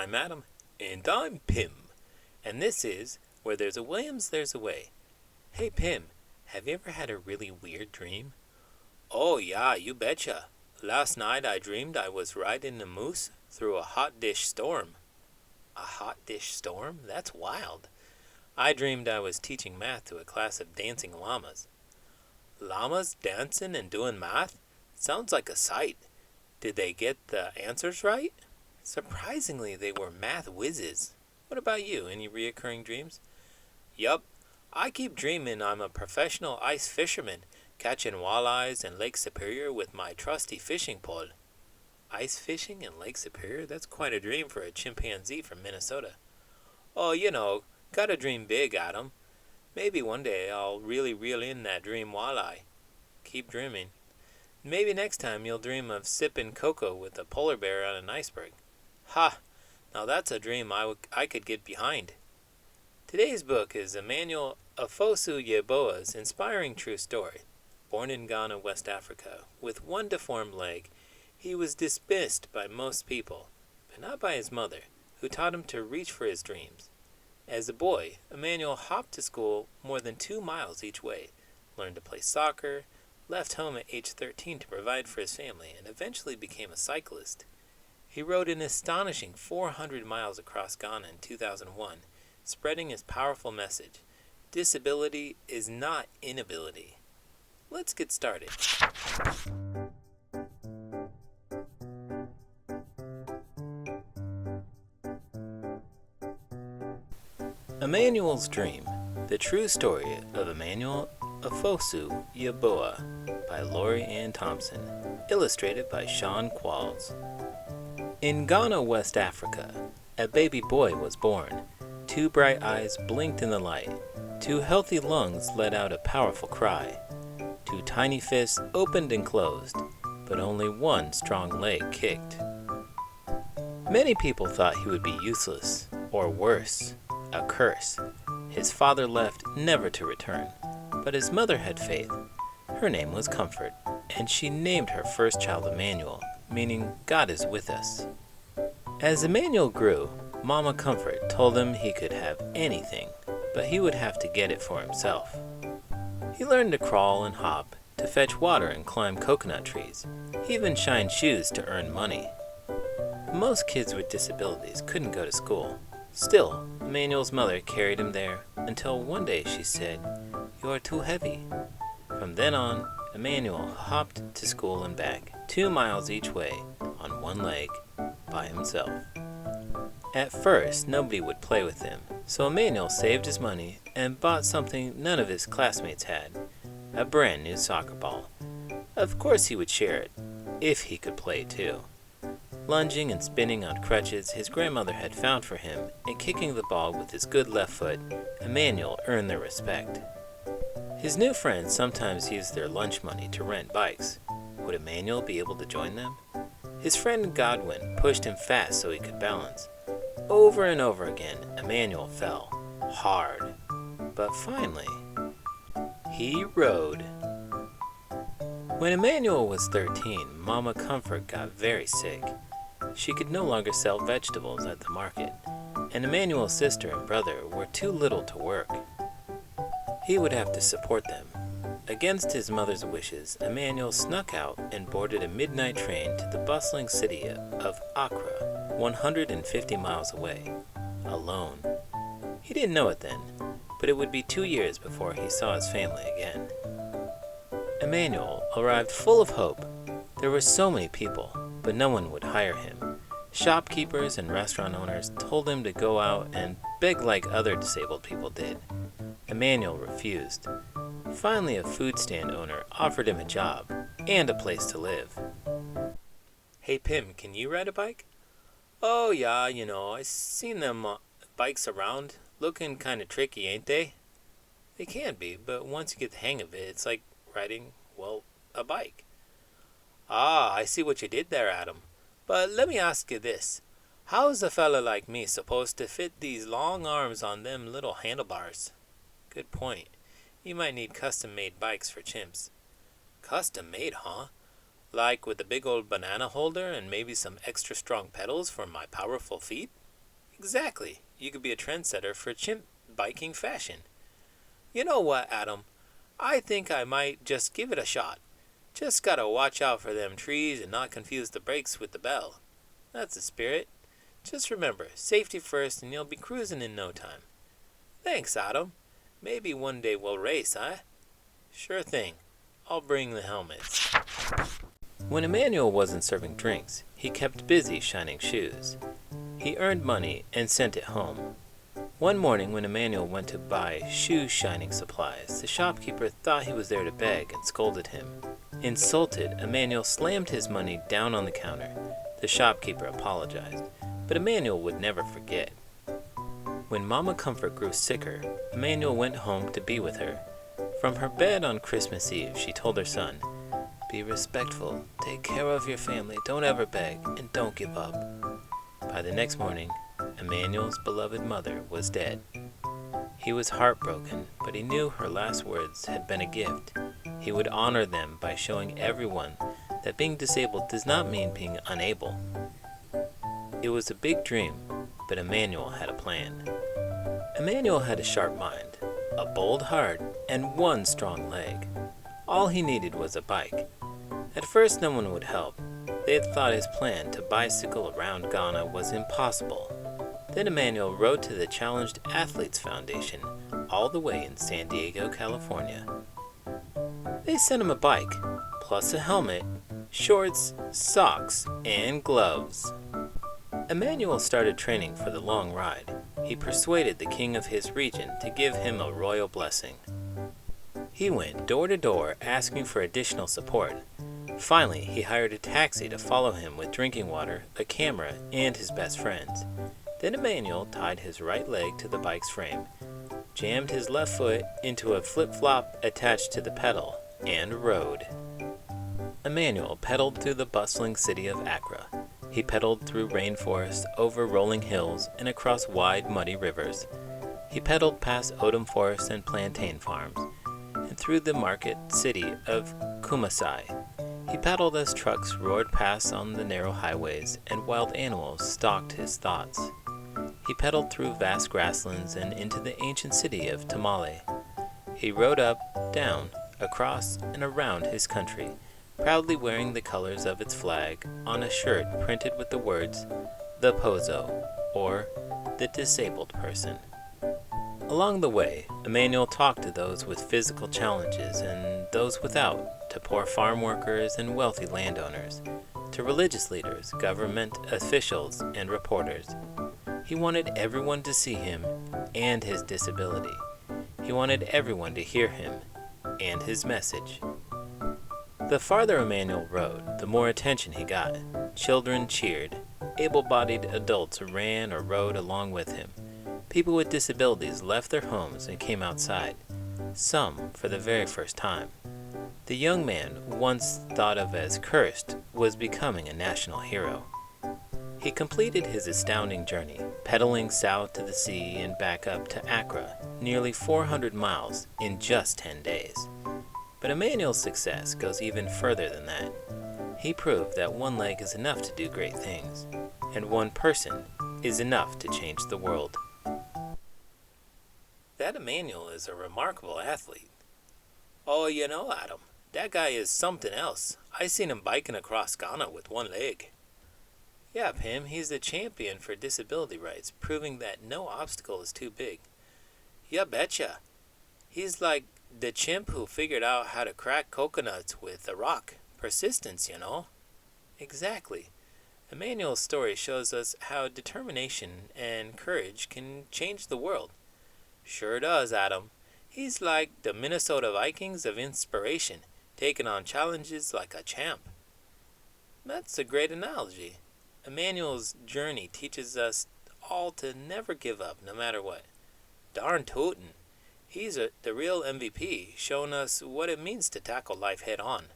I'm Adam. And I'm Pim. And this is Where There's a Williams, There's a Way. Hey Pim, have you ever had a really weird dream? Oh yeah, you betcha. Last night I dreamed I was riding a moose through a hot dish storm. A hot dish storm? That's wild. I dreamed I was teaching math to a class of dancing llamas. Llamas dancing and doing math? Sounds like a sight. Did they get the answers right? Surprisingly, they were math whizzes. What about you? Any reoccurring dreams? Yup. I keep dreaming I'm a professional ice fisherman, catching walleyes in Lake Superior with my trusty fishing pole. Ice fishing in Lake Superior? That's quite a dream for a chimpanzee from Minnesota. Oh, gotta dream big, Adam. Maybe one day I'll really reel in that dream walleye. Keep dreaming. Maybe next time you'll dream of sipping cocoa with a polar bear on an iceberg. Ha! Now that's a dream I could get behind. Today's book is Emmanuel Ofosu Yeboah's inspiring true story. Born in Ghana, West Africa, with one deformed leg, he was dismissed by most people, but not by his mother, who taught him to reach for his dreams. As a boy, Emmanuel hopped to school more than 2 miles each way, learned to play soccer, left home at age 13 to provide for his family, and eventually became a cyclist. He rode an astonishing 400 miles across Ghana in 2001, spreading his powerful message: disability is not inability. Let's get started. Emmanuel's Dream: The True Story of Emmanuel Ofosu Yeboah by Laurie Ann Thompson, illustrated by Sean Qualls. In Ghana, West Africa, a baby boy was born. 2 bright eyes blinked in the light. 2 healthy lungs let out a powerful cry. 2 tiny fists opened and closed, but only 1 strong leg kicked. Many people thought he would be useless, or worse, a curse. His father left never to return, but his mother had faith. Her name was Comfort, and she named her first child Emmanuel, meaning God is with us. As Emmanuel grew, Mama Comfort told him he could have anything, but he would have to get it for himself. He learned to crawl and hop, to fetch water and climb coconut trees. He even shined shoes to earn money. Most kids with disabilities couldn't go to school. Still, Emmanuel's mother carried him there until one day she said, "You are too heavy." From then on, Emmanuel hopped to school and back, 2 miles each way, on 1 leg, by himself. At first, nobody would play with him, so Emmanuel saved his money and bought something none of his classmates had: a brand new soccer ball. Of course he would share it, if he could play too. Lunging and spinning on crutches his grandmother had found for him, and kicking the ball with his good left foot, Emmanuel earned their respect. His new friends sometimes used their lunch money to rent bikes. Would Emmanuel be able to join them? His friend Godwin pushed him fast so he could balance. Over and over again, Emmanuel fell, hard. But finally, he rode. When Emmanuel was 13, Mama Comfort got very sick. She could no longer sell vegetables at the market, and Emmanuel's sister and brother were too little to work. He would have to support them. Against his mother's wishes, Emmanuel snuck out and boarded a midnight train to the bustling city of Accra, 150 miles away, alone. He didn't know it then, but it would be 2 years before he saw his family again. Emmanuel arrived full of hope. There were so many people, but no one would hire him. Shopkeepers and restaurant owners told him to go out and beg like other disabled people did. Emmanuel refused. Finally, a food stand owner offered him a job and a place to live. "Hey Pim, can you ride a bike?" "Oh yeah, I seen them bikes around. Looking kinda tricky, ain't they?" "They can be, but once you get the hang of it, it's like riding, a bike." "Ah, I see what you did there, Adam. But let me ask you this. How's a fella like me supposed to fit these long arms on them little handlebars?" "Good point. You might need custom-made bikes for chimps." "Custom-made, huh? Like with a big old banana holder and maybe some extra strong pedals for my powerful feet?" Exactly. You could be a trendsetter for chimp biking fashion. You know what, Adam? I think I might just give it a shot. Just gotta watch out for them trees and not confuse the brakes with the bell. That's the spirit. Just remember, safety first and you'll be cruising in no time. Thanks, Adam. Maybe one day we'll race, huh? Sure thing. I'll bring the helmets. When Emmanuel wasn't serving drinks, he kept busy shining shoes. He earned money and sent it home. One morning when Emmanuel went to buy shoe shining supplies, the shopkeeper thought he was there to beg and scolded him. Insulted, Emmanuel slammed his money down on the counter. The shopkeeper apologized, but Emmanuel would never forget. When Mama Comfort grew sicker, Emmanuel went home to be with her. From her bed on Christmas Eve, she told her son, "Be respectful, take care of your family, don't ever beg, and don't give up." By the next morning, Emmanuel's beloved mother was dead. He was heartbroken, but he knew her last words had been a gift. He would honor them by showing everyone that being disabled does not mean being unable. It was a big dream, but Emmanuel had a plan. Emmanuel had a sharp mind, a bold heart, and one strong leg. All he needed was a bike. At first no one would help. They had thought his plan to bicycle around Ghana was impossible. Then Emmanuel rode to the Challenged Athletes Foundation, all the way in San Diego, California. They sent him a bike, plus a helmet, shorts, socks, and gloves. Emmanuel started training for the long ride. He persuaded the king of his region to give him a royal blessing. He went door to door asking for additional support. Finally, he hired a taxi to follow him with drinking water, a camera, and his best friends. Then Emmanuel tied his right leg to the bike's frame, jammed his left foot into a flip-flop attached to the pedal, and rode. Emmanuel pedaled through the bustling city of Accra. He pedaled through rainforest, over rolling hills, and across wide, muddy rivers. He pedaled past ogham forests and plantain farms, and through the market city of Kumasi. He paddled as trucks roared past on the narrow highways, and wild animals stalked his thoughts. He pedaled through vast grasslands and into the ancient city of Tamale. He rode up, down, across, and around his country, proudly wearing the colors of its flag on a shirt printed with the words, "The Pozo," or "The Disabled Person." Along the way, Emmanuel talked to those with physical challenges and those without, to poor farm workers and wealthy landowners, to religious leaders, government officials, and reporters. He wanted everyone to see him and his disability. He wanted everyone to hear him and his message. The farther Emmanuel rode, the more attention he got. Children cheered. Able-bodied adults ran or rode along with him. People with disabilities left their homes and came outside, some for the very first time. The young man, once thought of as cursed, was becoming a national hero. He completed his astounding journey, pedaling south to the sea and back up to Accra, nearly 400 miles in just 10 days. But Emmanuel's success goes even further than that. He proved that one leg is enough to do great things, and one person is enough to change the world. That Emmanuel is a remarkable athlete. Oh, you know, Adam, that guy is something else. I seen him biking across Ghana with one leg. Yeah, Pim, he's the champion for disability rights, proving that no obstacle is too big. Yeah, betcha. He's like the chimp who figured out how to crack coconuts with a rock. Persistence, you know. Exactly. Emmanuel's story shows us how determination and courage can change the world. Sure does, Adam. He's like the Minnesota Vikings of inspiration, taking on challenges like a champ. That's a great analogy. Emmanuel's journey teaches us all to never give up, no matter what. Darn tootin'. He's the real MVP, showing us what it means to tackle life head on.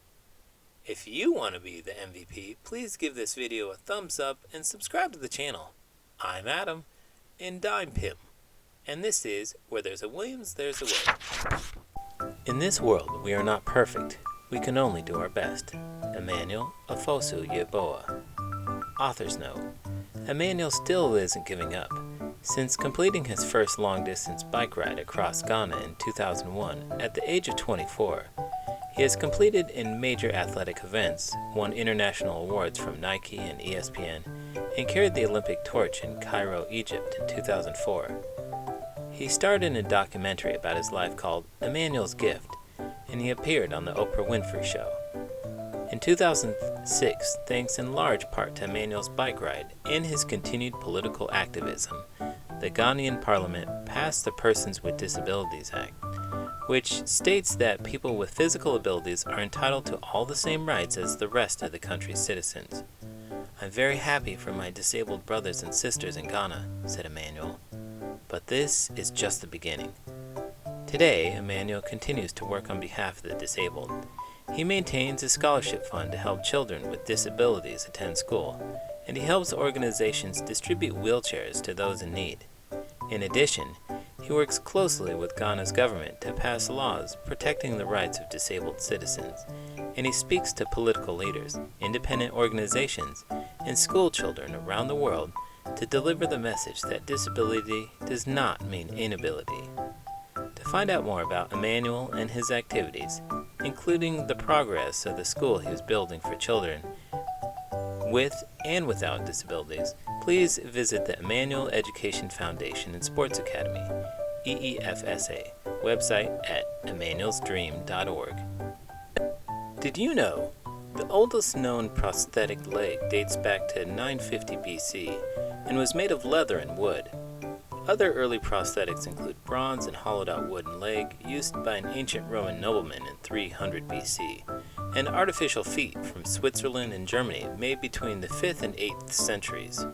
If you want to be the MVP, please give this video a thumbs up and subscribe to the channel. I'm Adam, and I'm Pim, and this is Where There's a Williams, There's a Way. In this world, we are not perfect. We can only do our best. Emmanuel, Ofosu, Yeboah. Author's note. Emmanuel still isn't giving up. Since completing his first long-distance bike ride across Ghana in 2001 at the age of 24, he has competed in major athletic events, won international awards from Nike and ESPN, and carried the Olympic torch in Cairo, Egypt in 2004. He starred in a documentary about his life called Emmanuel's Gift, and he appeared on the Oprah Winfrey Show. In 2006, thanks in large part to Emmanuel's bike ride and his continued political activism, the Ghanaian Parliament passed the Persons with Disabilities Act, which states that people with physical abilities are entitled to all the same rights as the rest of the country's citizens. "I'm very happy for my disabled brothers and sisters in Ghana," said Emmanuel. But this is just the beginning. Today, Emmanuel continues to work on behalf of the disabled. He maintains a scholarship fund to help children with disabilities attend school, and he helps organizations distribute wheelchairs to those in need. In addition, he works closely with Ghana's government to pass laws protecting the rights of disabled citizens, and he speaks to political leaders, independent organizations, and school children around the world to deliver the message that disability does not mean inability. To find out more about Emmanuel and his activities, including the progress of the school he is building for children with and without disabilities, please visit the Emmanuel Education Foundation and Sports Academy, EEFSA, website at emmanuelsdream.org. Did you know the oldest known prosthetic leg dates back to 950 BC and was made of leather and wood? Other early prosthetics include bronze and hollowed-out wooden leg used by an ancient Roman nobleman in 300 BC, and artificial feet from Switzerland and Germany made between the 5th and 8th centuries.